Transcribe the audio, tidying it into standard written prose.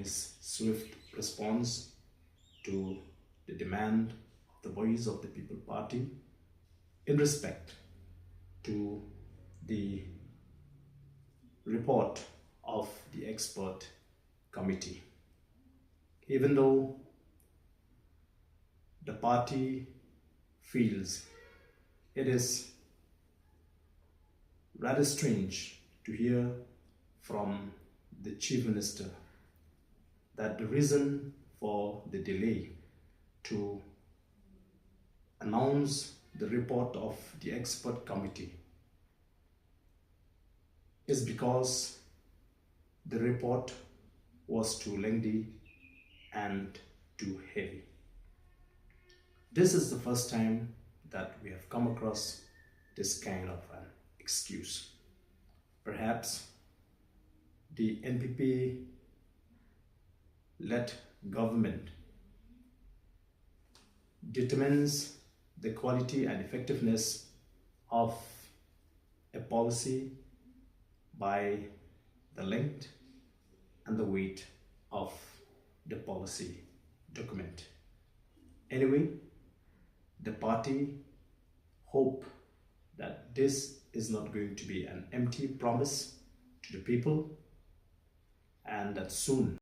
his swift response to the demand of the Voice of the People Party in respect to the report of the expert committee. Even though the party feels it is rather strange to hear from the Chief Minister that the reason for the delay to announce the report of the expert committee is because the report was too lengthy and too heavy. This is the first time that we have come across this kind of an excuse. Perhaps the NPP-led government determines the quality and effectiveness of a policy by the length and the weight of the policy document. Anyway, the party hope that this is not going to be an empty promise to the people and that soon